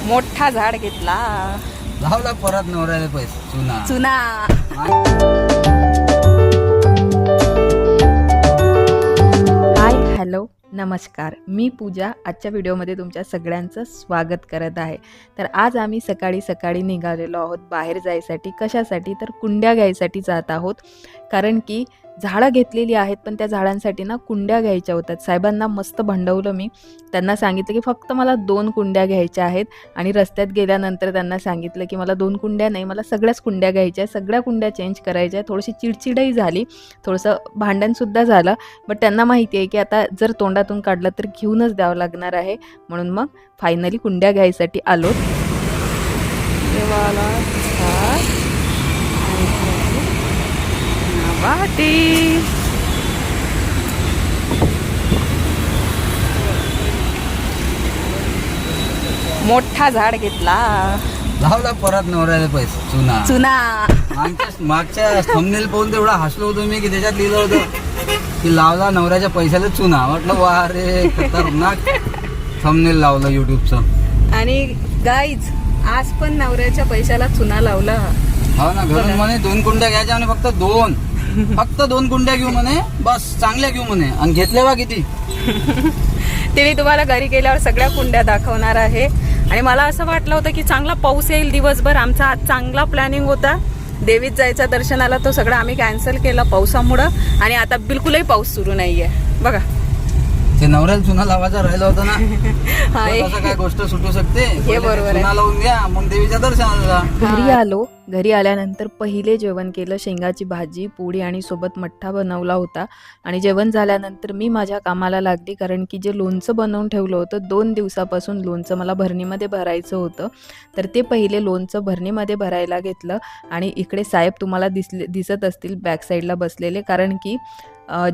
मोठा झाड घेतला, लावला परत नवऱ्याला पैसे चुना चुना. हाय, हॅलो, नमस्कार. मी पूजा. आजच्या व्हिडिओमध्ये तुमच्या सगळ्यांचं स्वागत करत आहे. तर आज आम्ही सकाळी सकाळी निघालेलो आहोत बाहेर जायसाठी. कशासाठी? तर कुंड्या घ्यायसाठी जात आहोत. कारण की झाडं घेतलेली आहेत, पण त्या झाडांसाठी ना कुंड्या घ्यायच्या होत्या. साहेबांना मस्त भंडवलं मी. त्यांना सांगितलं की फक्त मला 2 कुंड्या घ्यायच्या आहेत. आणि रस्त्यात गेल्यानंतर त्यांना सांगितलं की मला 2 कुंड्या नाही, मला सगळ्याच कुंड्या घ्यायच्या आहेत, सगळ्या कुंड्या चेंज करायच्या आहेत. थोडीशी चिडचिडही झाली, थोडंसं भांडणसुद्धा झालं. बट त्यांना माहिती आहे की आता जर तोंडातून काढलं तर घेऊनच द्यावं लागणार आहे. म्हणून मग फायनली कुंड्या घ्यायसाठी आलो. मोठा झाड घेतला, लावला परत नवऱ्याला पैसे चुना चुना. मागच्या थंबनेल पाहून तेवढा हसलो होतो मी की त्याच्यात लिहिलं होतं की लावला नवऱ्याच्या पैशाला चुना. म्हटलं वा रे, खतरनाक थंबनेल लावलं युट्यूबचं. आणि गाईज आज पण नवऱ्याच्या पैशाला चुना लावला. हो ना, घरून म्हणे 2 कुंड्या घ्यायच्या म्हणे, फक्त 2 कुंड्या घेऊ म्हणे, बस चांगल्या घेऊ म्हणे. आणि घेतल्या बा किती ते मी तुम्हाला घरी गेल्यावर सगळ्या कुंड्या दाखवणार आहे. आणि मला असं वाटलं होतं की चांगला पाऊस येईल दिवसभर. आमचा आज चांगला प्लॅनिंग होता देवीत जायचा दर्शनाला, तो सगळं आम्ही कॅन्सल केला पावसामुळं. आणि आता बिलकुलही पाऊस सुरू नाहीये बघा. ते नवऱ्याला चुना लावायचा राहिला होता ना. हा, असं काय गोष्ट सुटू शकते? हे बरोबर आहे. चुना लावून घ्या, मग देवीच्या दर्शनाला. घरी आलो. घरी आल्यानंतर पहिले जेवण केलं, शेंगाची भाजी, पोळी आणि सोबत मठ्ठा बनवला होता. आणि जेवण झाल्यानंतर मी माझ्या कामाला लागली. कारण की जे लोणचं बनवून ठेवलं होतं 2 दिवसापासून, लोणचं मला भरणीमध्ये भरायचं होतं. तर ते पहिले लोणचं भरणीमध्ये भरायला घेतलं. आणि इकडे साहेब तुम्हाला दिसत असतील बॅक साईडला बसलेले. कारण की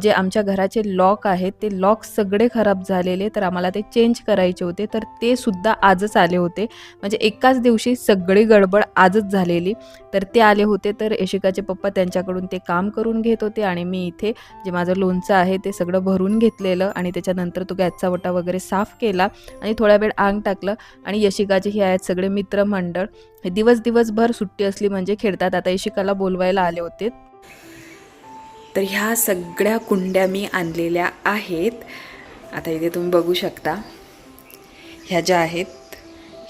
जे आमच्या घराचे लॉक आहेत ते लॉक सगळे खराब झालेले, तर आम्हाला ते चेंज करायचे होते. तर ते सुद्धा आजच आले होते. म्हणजे एकाच दिवशी सगळी गडबड आजच झालेली. तर ते आले होते, तर यशिकाचे पप्पा त्यांच्याकडून ते काम करून घेत होते. आणि मी इथे जे माझं लोणचं आहे ते सगळं भरून घेतलेलं. आणि त्याच्यानंतर तो गॅसचा वटा वगैरे साफ केला आणि थोड्या वेळ आंग टाकलं. आणि यशिकाचे हे आहेत सगळे मित्रमंडळ. हे दिवसभर सुट्टी असली म्हणजे खेळतात. आता यशिकाला बोलवायला आले होते. तर ह्या सगळ्या कुंड्या मी आणलेल्या आहेत. आता इथे तुम्ही बघू शकता. ह्या ज्या आहेत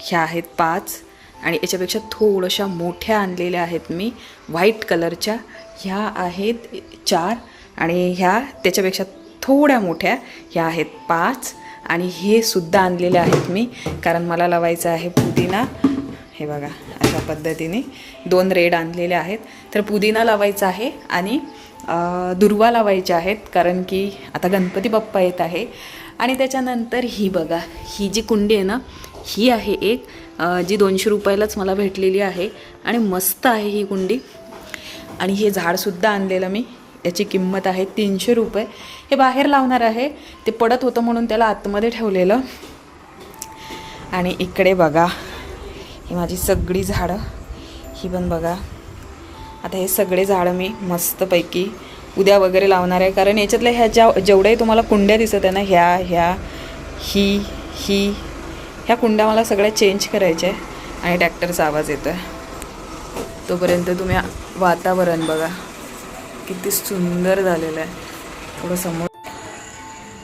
ह्या आहेत 5. आणि याच्यापेक्षा थोड्याशा मोठ्या आणलेल्या आहेत मी व्हाईट कलरच्या. ह्या आहेत 4. आणि ह्या त्याच्यापेक्षा थोड्या मोठ्या ह्या आहेत 5. आणि हे सुद्धा आणलेले आहेत मी, कारण मला लावायचं आहे पुदिना. हे बघा अशा पद्धतीने 2 रेड आणलेले आहेत. तर पुदिना लावायचा आहे आणि दुर्वा लावायच्या आहेत, कारण की आता गणपती बाप्पा येत आहे. आणि त्याच्यानंतर ही बघा, ही जी कुंडी आहे ना, ही आहे एक जी 200 रुपयालाच मला भेटलेली आहे. आणि मस्त आहे ही कुंडी. आणि हे झाडसुद्धा आणलेलं मी, याची किंमत आहे 300 रुपये. हे बाहेर लावणार आहे, ते पडत होतं म्हणून त्याला आतमध्ये ठेवलेलं. आणि इकडे बघा ही माझी सगळी झाडं, ही पण बघा. आता हे सगळे झाडं मी मस्तपैकी उद्या वगैरे लावणार आहे. कारण याच्यातल्या ह्या जेवढ्याही तुम्हाला कुंड्या दिसत आहे ना, ह्या कुंड्या मला सगळ्या चेंज करायच्या आहे. आणि ट्रॅक्टरचा आवाज येतो आहे. तोपर्यंत तुम्ही वातावरण बघा किती सुंदर झालेलं आहे. थोडं समोर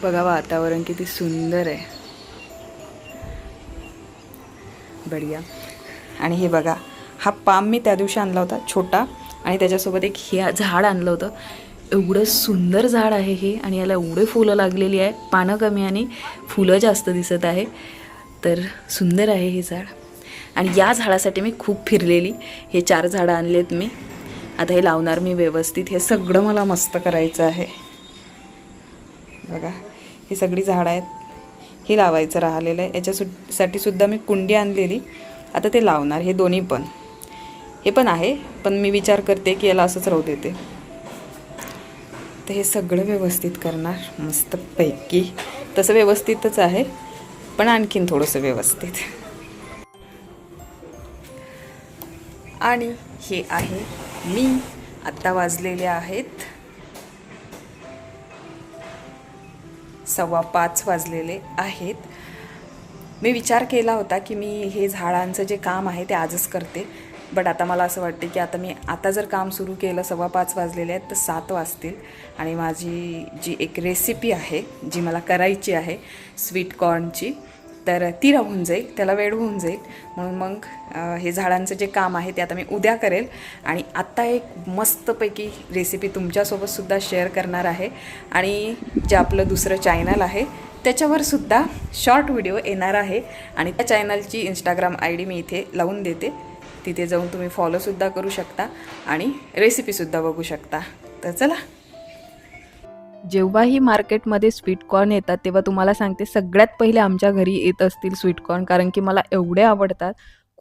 बघा, वातावरण किती सुंदर आहे, बढिया. आणि हे बघा, हा पाम मी त्या दिवशी आणला होता छोटा. आणि त्याच्यासोबत एक हे झाड आणलं होतं. एवढं सुंदर झाड आहे हे. आणि याला एवढे फुलं लागलेली आहे, पानं कमी आणि फुलं जास्त दिसत आहे. तर सुंदर आहे हे झाड. आणि या झाडासाठी मी खूप फिरलेली. हे 4 झाडं आणलेत मी. आता हे लावणार मी व्यवस्थित. हे सगळं मला मस्त करायचं आहे. बघा ही सगळी झाडं आहेत, हे लावायचं राहिलेलं आहे. याच्यासाठी सुद्धा मी कुंडी आणलेली. आता ते लावणार हे दोन्ही पण. हे पण आहे, पण मी विचार करते की याला असंच राहू देते. तर हे सगळं व्यवस्थित करणार मस्तपैकी. तसं व्यवस्थितच आहे, पण आणखीन थोडंसं व्यवस्थित. आणि हे आहे मी. आत्ता वाजलेले आहेत 5:15 वाजलेले आहेत. मी विचार केला होता की मी हे झाडांचं जे काम आहे ते आजच करते, बट आता मला असं वाटते की आता जर काम सुरू केलं 5:15 वाजलेले आहेत तर 7 वाजतील आणि माझी जी एक रेसिपी आहे जी मला करायची आहे स्वीट कॉर्नची, तर ती राहून जाईल, त्याला वेळ होऊन जाईल. म्हणून मग हे झाडांचं जे काम आहे ते आता मी उद्या करेल. आणि आत्ता एक मस्तपैकी रेसिपी तुमच्यासोबतसुद्धा शेअर करणार आहे. आणि जे आपलं दुसरं चॅनल आहे त्याच्यावर सुद्धा शॉर्ट व्हिडिओ येणार आहे आणि त्या चॅनलची इंस्टाग्राम ID मी इथे लावून देते. तिथे जाऊन तुम्ही फॉलोसुद्धा करू शकता आणि रेसिपीसुद्धा बघू शकता. तर चला. जेव्हाही मार्केटमध्ये स्वीट कॉर्न येतात तेव्हा तुम्हाला सांगते सगळ्यात पहिले आमच्या घरी येत असतील स्वीट कॉर्न, कारण की मला एवढे आवडतात,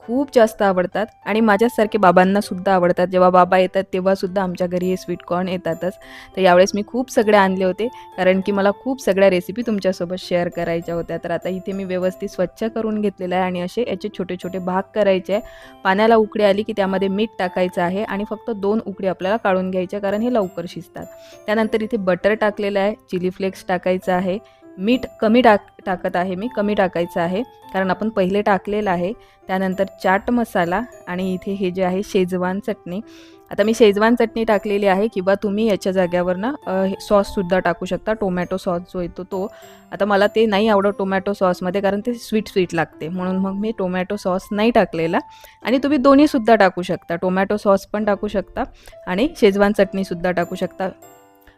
खूप जास्त आवडतात आणि माझ्यासारखे बाबांनासुद्धा आवडतात. जेव्हा बाबा येतात तेव्हासुद्धा आमच्या घरी हे स्वीट कॉर्न येतातच. तर यावेळेस मी खूप सगळे आणले होते कारण की मला खूप सगळ्या रेसिपी तुमच्यासोबत शेअर करायच्या होत्या. तर आता इथे मी व्यवस्थित स्वच्छ करून घेतलेलं आहे आणि असे याचे छोटे छोटे भाग करायचे आहे. पाण्याला उकळी आली की त्यामध्ये मीठ टाकायचं आहे आणि फक्त 2 उकळी आपल्याला काढून घ्यायच्या कारण हे लवकर शिजतात. त्यानंतर इथे बटर टाकलेलं आहे, चिली फ्लेक्स टाकायचं आहे, मीठ कमी टाकत आहे मी, कमी टाकायचं आहे कारण आपण पहिले टाकलेलं आहे. त्यानंतर चाट मसाला आणि इथे हे जे आहे शेजवान चटणी. आता मी शेजवान चटणी टाकलेली आहे किंवा तुम्ही याच्या जाग्यावर ना सॉससुद्धा टाकू शकता, टोमॅटो सॉस जो येतो तो. आता मला ते नाही आवडत टोमॅटो सॉसमध्ये कारण ते स्वीट लागते, म्हणून मग मी टोमॅटो सॉस नाही टाकलेला. आणि तुम्ही दोन्हीसुद्धा टाकू शकता, टोमॅटो सॉस पण टाकू शकता आणि शेजवान चटणीसुद्धा टाकू शकता.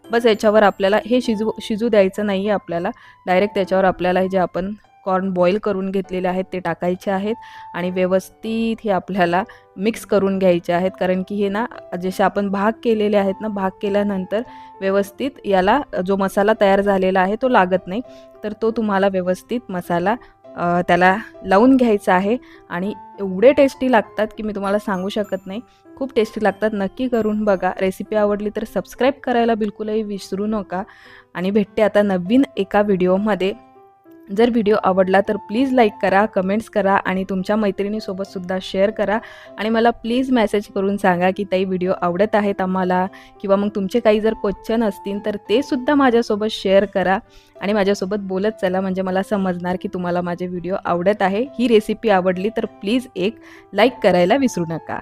बस याच्यावर आपल्याला हे शिजू द्यायचं नाही आहे आपल्याला. डायरेक्ट त्याच्यावर आपल्याला हे जे आपण कॉर्न बॉईल करून घेतलेले आहेत ते टाकायचे आहेत आणि व्यवस्थित हे आपल्याला मिक्स करून घ्यायचे आहेत. कारण की हे ना जसे आपण भाग केलेले आहेत ना, भाग केल्यानंतर व्यवस्थित याला जो मसाला तयार झालेला आहे तो लागत नाही. तर तो तुम्हाला व्यवस्थित मसाला त्याला लावून घ्यायचा आहे आणि एवढे टेस्टी लागतात की मी तुम्हाला सांगू शकत नाही. खूप टेस्टी लागतात, नक्की करून बघा. रेसिपी आवडली तर सबस्क्राईब करायला बिलकुलही विसरू नका. आणि भेटते आता नवीन एका व्हिडिओमध्ये. जर व्हिडिओ आवडला तर प्लीज लाईक करा, कमेंट्स करा आणि तुमच्या मैत्रिणीसोबतसुद्धा शेअर करा. आणि मला प्लीज मेसेज करून सांगा की ताई व्हिडिओ आवडत आहेत आम्हाला, किंवा मग तुमचे काही जर क्वेश्चन असतील तर ते सुद्धा माझ्यासोबत शेअर करा आणि माझ्यासोबत बोलत चला, म्हणजे मला समजणार की तुम्हाला माझे व्हिडिओ आवडत आहे. ही रेसिपी आवडली तर प्लीज एक लाईक करायला विसरू नका.